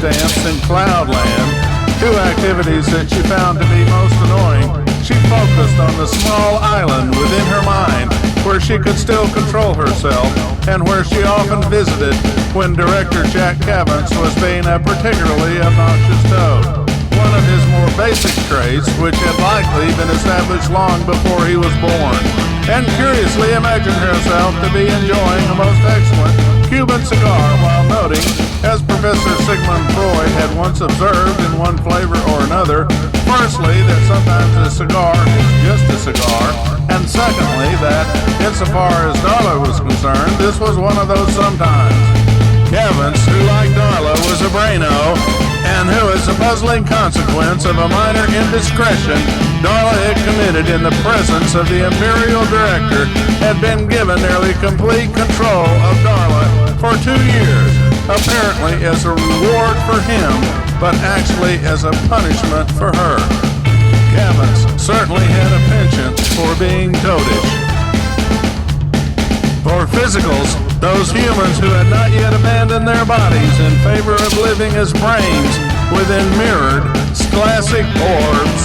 stamps in Cloudland, two activities that she found to be most annoying. She focused on the small island within her mind where she could still control herself and where she often visited when director Jack Cavins was being a particularly obnoxious toad. One of his more basic traits, which had likely been established long before he was born, and curiously imagined herself to be enjoying a most excellent Cuban cigar while noting, as Professor Sigmund Freud had once observed in one flavor or another, firstly, that sometimes a cigar is just a cigar, and secondly, that, insofar as Darla was concerned, this was one of those sometimes. Cavins, who like Darla was a braino, and who, as a puzzling consequence of a minor indiscretion Darla had committed in the presence of the Imperial Director, had been given nearly complete control of Darla for 2 years, apparently as a reward for him, but actually as a punishment for her. Cavins certainly had a penchant for being toadish. For physicals, those humans who had not yet abandoned their bodies in favor of living as brains within mirrored, classic orbs,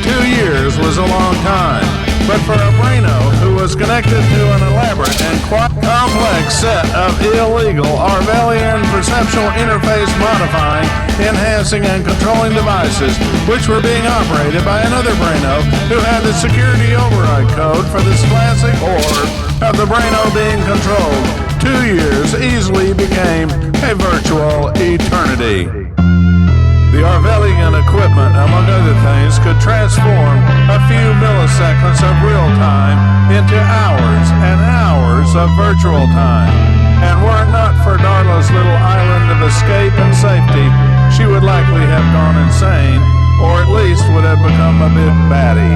2 years was a long time. But for a braino who was connected to an elaborate and quite complex set of illegal Orwellian perceptual interface modifying, enhancing, and controlling devices, which were being operated by another braino who had the security override code for this classic orb of the braino being controlled, 2 years easily became a virtual eternity. The Orwellian equipment, among other things, could transform a few milliseconds of real time into hours and hours of virtual time. And were it not for Darla's little island of escape and safety, she would likely have gone insane, or at least would have become a bit batty.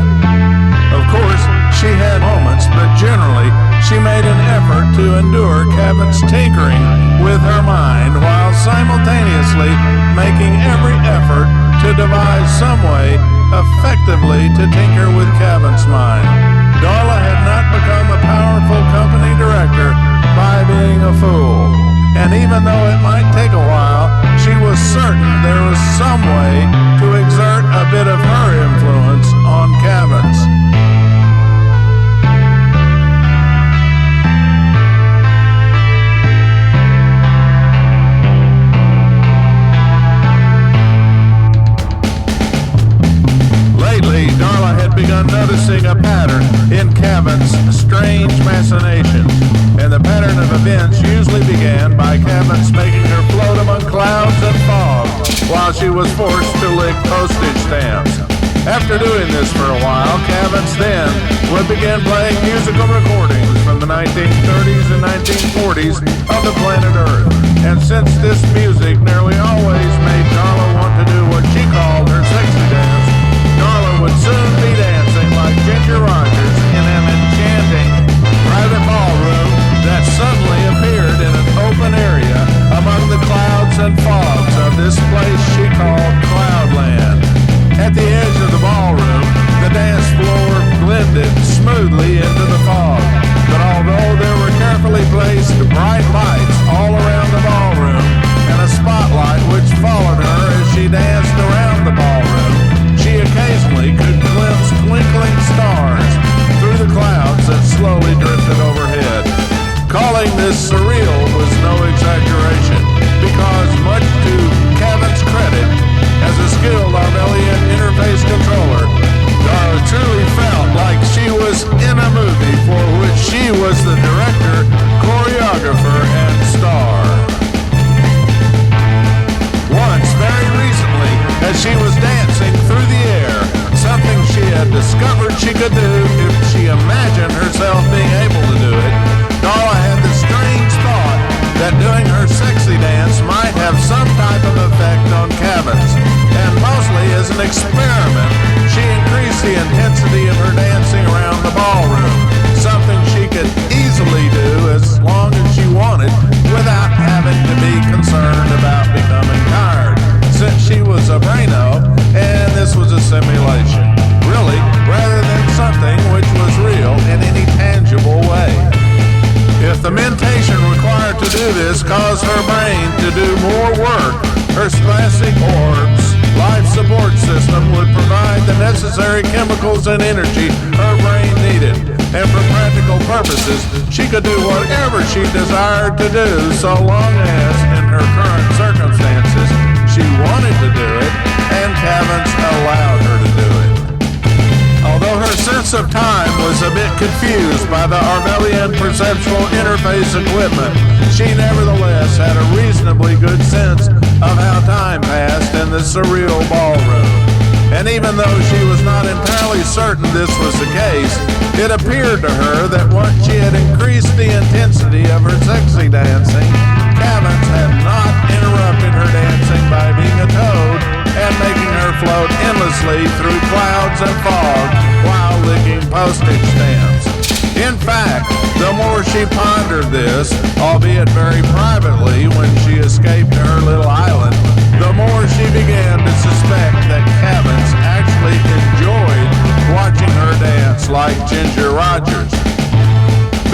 Of course, she had moments, but generally, she made an effort to endure Cavin's tinkering with her mind while simultaneously making every effort to devise some way effectively to tinker with Cavin's mind. Darla had not become a powerful company director by being a fool. And even though it might take a while, she was certain there was some way to exert a bit of her influence on Cavin's. Darla had begun noticing a pattern in Cavin's strange machinations, and the pattern of events usually began by Cavin's making her float among clouds and fog while she was forced to lick postage stamps. After doing this for a while, Cavins then would begin playing musical recordings from the 1930s and 1940s of the planet Earth, and since this music nearly always made Darla want to do what she called her sexy dance, Darla would soon be dancing like Ginger Rogers in an enchanting private ballroom that suddenly appeared in an open area among the clouds and fogs of this place she called Cloudland. At the edge of the ballroom, the dance floor blended smoothly into the fog, but although there were carefully placed bright lights all around the ballroom and a spotlight which followed her as she danced around the ballroom, she occasionally could glimpse twinkling stars through the clouds that slowly drifted overhead. Calling this surreal was no exaggeration, because much to Cavin's credit, as a skilled Orwellian interface controller, Darla truly felt like she was in a movie for which she was the director, choreographer, and star. Once, very recently, as she was dancing through the air, something she had discovered she could do if she imagined herself being able to do it, Darla had the strange thought that doing her sexy dance might have some type of effect on Cavins, and mostly as an experiment, she increased the intensity of her dancing around the ballroom, something she could easily do as long as she wanted without having to be concerned about becoming tired, since she was a braino and this was a simulation, really, rather than something which was real in any tangible way. If the mentation required to do this caused her brain to do more work, Her classic orbs life support system would provide the necessary chemicals and energy her brain needed. And for practical purposes, she could do whatever she desired to do so long as, in her current circumstances, she wanted to do it and Cavans allowed her to do it. Although her sense of time was a bit confused by the Arvelian perceptual interface equipment, she nevertheless had a reasonably good sense of how time passed in the surreal ballroom. And even though she was not entirely certain this was the case, it appeared to her that once she had increased the intensity of her sexy dancing, Cavans had not interrupted her dancing by being a toad and making her float endlessly through clouds and fog while licking postage stamps. In fact, the more she pondered this, albeit very privately when she escaped to her little island, the more she began to suspect that Cavans actually enjoyed watching her dance like Ginger Rogers.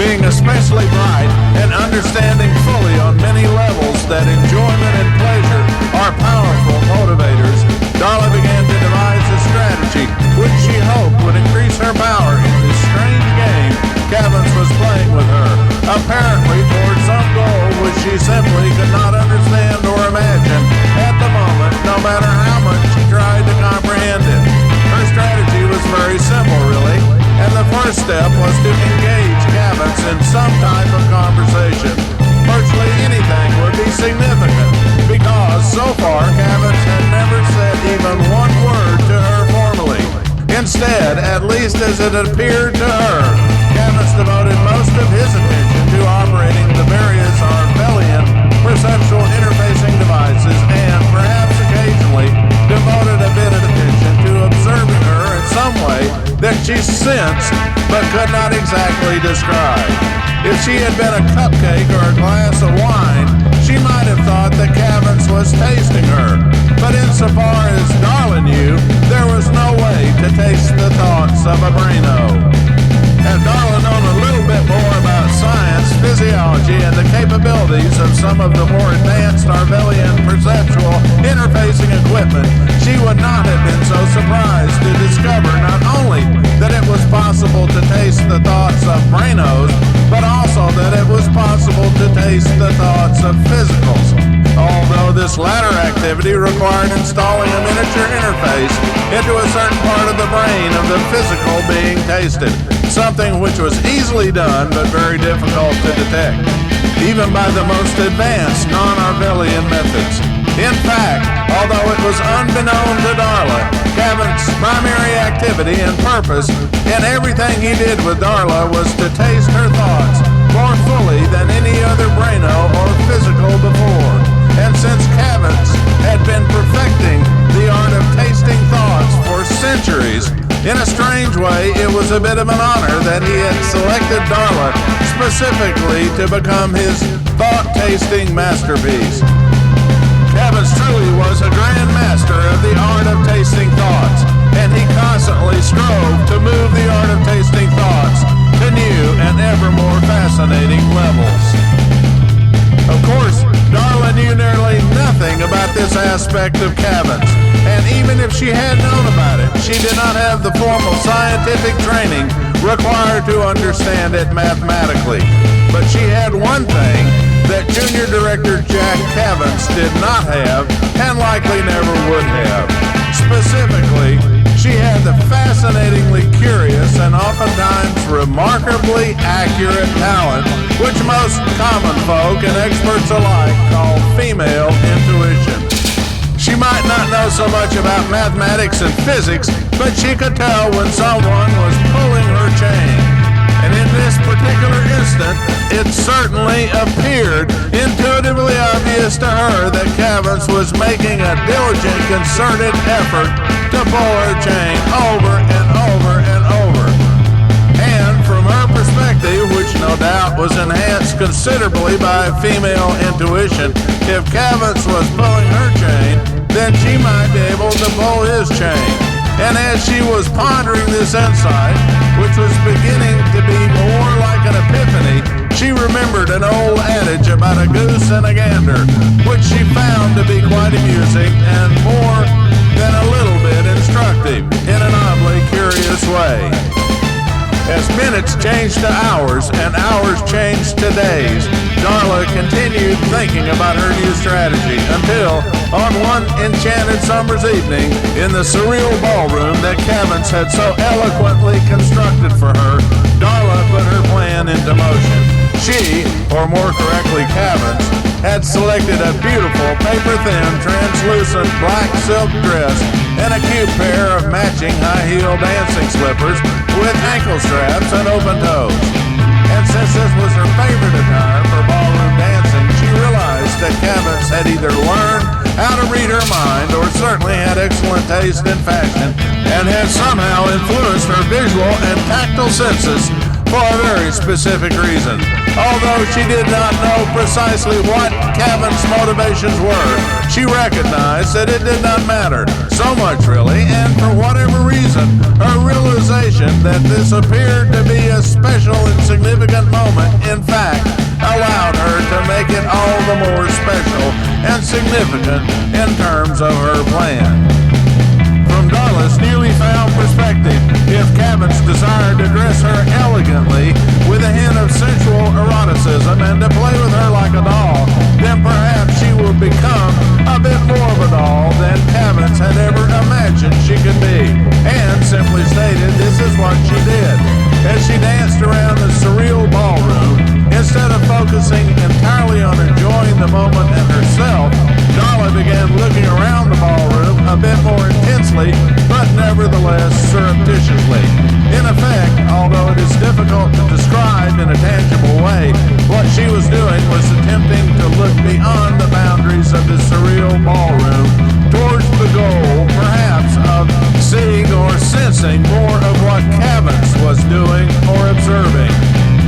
Being especially bright and understanding fully on many levels that enjoyment and pleasure are powerful motivators, Darla began to devise a strategy which she hoped would increase her power in this strange game Cavans was playing with her, apparently toward some goal which she simply could not understand or imagine at the moment, no matter how much she tried to comprehend it. Her strategy was very simple, really, and the first step was to engage Cavans in some type of conversation. Virtually anything would be significant, because so far Cavans had never said even one word to her formally. Instead, at least as it appeared to her, Cavans devoted most of his attention to operating the various Arvelian perceptual interfacing devices and, perhaps occasionally, devoted a bit of attention to observing her in some way that she sensed but could not exactly describe. If she had been a cupcake or a glass of wine, she might have thought that Cavans was tasting her. But insofar as Darla knew, there was no way to taste the thoughts of a braino. Had Darla known a little bit more about science, physiology, and the capabilities of some of the more advanced Arvelian perceptual interfacing equipment, she would not have been so surprised to discover not only that it was possible to taste the thoughts of brainos, but also that it was possible to taste the thoughts of physicals. Although this latter activity required installing a miniature interface into a certain part of the brain of the physical being tasted, something which was easily done but very difficult to detect, even by the most advanced non-Arvelian methods. In fact, although it was unbeknown to Darla, Cavans' primary activity and purpose in everything he did with Darla was to taste her thoughts more fully than any other braino or physical before. And since Cavans had been perfecting the art of tasting thoughts for centuries, in a strange way, it was a bit of an honor that he had selected Darla specifically to become his thought-tasting masterpiece. Cavans truly was a grand master of the art of tasting thoughts, and he constantly strove to move the art of tasting thoughts to new and ever more fascinating levels. Of course, Darla knew nearly nothing about this aspect of Cavans, and even if she had known about it, she did not have the formal scientific training required to understand it mathematically. But she had one thing that Junior Director Jack Cavans did not have, and likely never would have. Specifically, she had the fascinatingly curious and oftentimes remarkably accurate talent which most common folk and experts alike call female intuition. She might not know so much about mathematics and physics, but she could tell when someone was pulling her chain. And in this particular instant, it certainly appeared intuitively obvious to her that Cavans was making a diligent, concerted effort to pull her chain over and over and over. And from her perspective, which no doubt was enhanced considerably by female intuition, if Cavans was pulling her chain, then she might be able to pull his chain. And as she was pondering this insight, which was beginning to be more like an epiphany, she remembered an old adage adage about a goose and a gander, which she found to be quite amusing and more than a little bit instructive in an oddly curious way. As minutes changed to hours and hours changed to days, Darla continued thinking about her new strategy until, on one enchanted summer's evening in the surreal ballroom that Cavins had so eloquently constructed for her, Darla put her plan into motion. She, or more correctly Cavins, had selected a beautiful paper-thin, translucent black silk dress and a cute pair of matching high-heel dancing slippers with ankle straps and open toes. And since this was her favorite attire for ballroom dancing, she realized that Cavins had either learned how to read her mind or certainly had excellent taste in fashion and had somehow influenced her visual and tactile senses for a very specific reason. Although she did not know precisely what Cavin's motivations were, she recognized that it did not matter so much really, and for whatever reason, her realization that this appeared to be a special and significant moment, in fact, allowed her to make it all the more special and significant in terms of her plan. From Darla's newly found perspective, if Cavins desired to dress her elegantly with a hint of sensual eroticism and to play with her like a doll, then perhaps she would become a bit more of a doll than Cavins had ever imagined she could be. And simply stated, this is what she did. As she danced around the surreal ballroom, instead of focusing entirely on enjoying the moment and herself, Darla began looking around the ballroom a bit more intensely, but nevertheless surreptitiously. In effect, although it is difficult to describe in a tangible way, what she was doing was attempting to look beyond the boundaries of the surreal ballroom towards the goal, perhaps, of seeing or sensing more of what Cavins was doing or observing.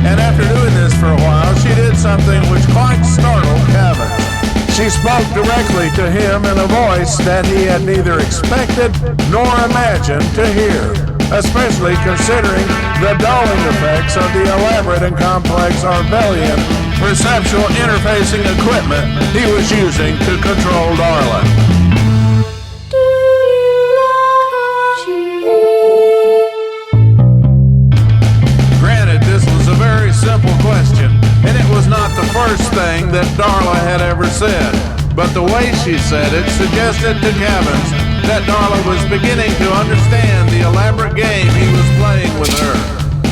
And after doing this for a while, she did something which quite startled Cavins. She spoke directly to him in a voice that he had neither expected nor imagined to hear, especially considering the dulling effects of the elaborate and complex Orwellian perceptual interfacing equipment he was using to control Darla. Granted, this was a very simple question, and it was not the first thing that Darla had ever said, but the way she said it suggested to Cavins that Darla was beginning to understand the elaborate game he was playing with her.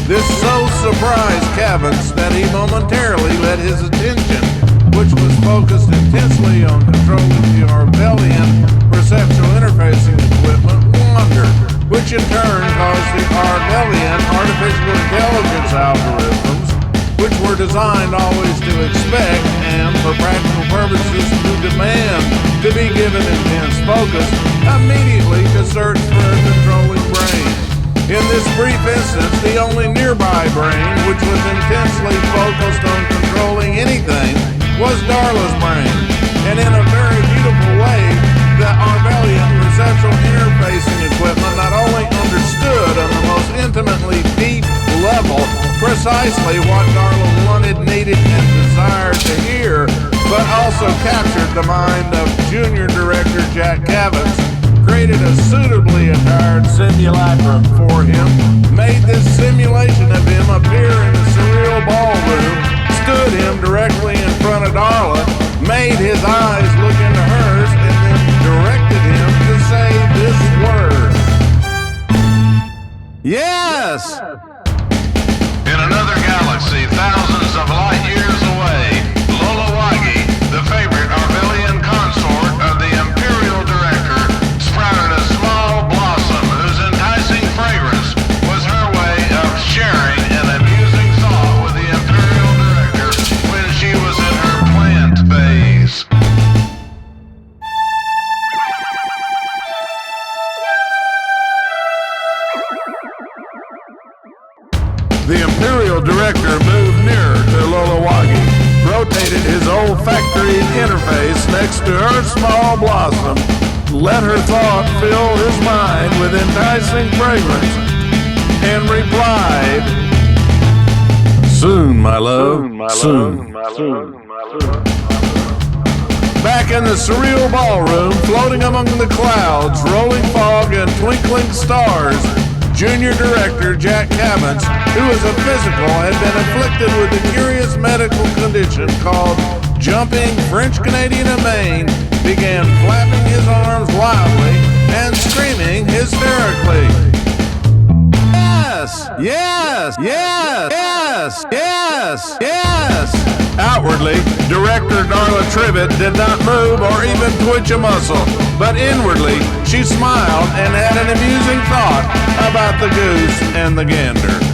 This so surprised Cavins that he momentarily let his attention, which was focused intensely on controlling the Orwellian perceptual interfacing equipment, wander, which in turn caused the Orwellian artificial intelligence algorithms, which were designed always to expect and, for practical purposes, to demand to be given intense focus, immediately to search for a controlling brain. In this brief instance, the only nearby brain which was intensely focused on controlling anything was Darla's brain. And in a very beautiful way, the Orwellian perceptual interfacing equipment not only understood on the most intimately deep level precisely what Darla wanted, needed, and desired to hear, but also captured the mind of junior director Jack Cavins, created a suitably attired simulacrum for him, made this simulation of him appear in a surreal ballroom, stood him directly in front of Darla, made his eyes look into hers, and then directed him to say this word. Yes! In another galaxy, thousands of light years away, Lolawagi, the favorite Orwellian consort of the Imperial Director, sprouted a small blossom whose enticing fragrance was her way of sharing an amusing thought with the Imperial Director when she was in her plant phase. The Imperial Director moved nearer to Lolawagi, rotated his olfactory interface next to her small blossom, let her thought fill his mind with enticing fragrance, and replied, "Soon, my love, soon." Back in the surreal ballroom, floating among the clouds, rolling fog, and twinkling stars, junior director Jack Cavance, who as a physical had been afflicted with a curious medical condition called jumping French-Canadian amain, began flapping his arms wildly and screaming hysterically. Yes! Yes! Yes! Yes! Yes! Yes! Outwardly, director Darla Tribbett did not move or even twitch a muscle, but inwardly, she smiled and had an amusing thought about the goose and the gander.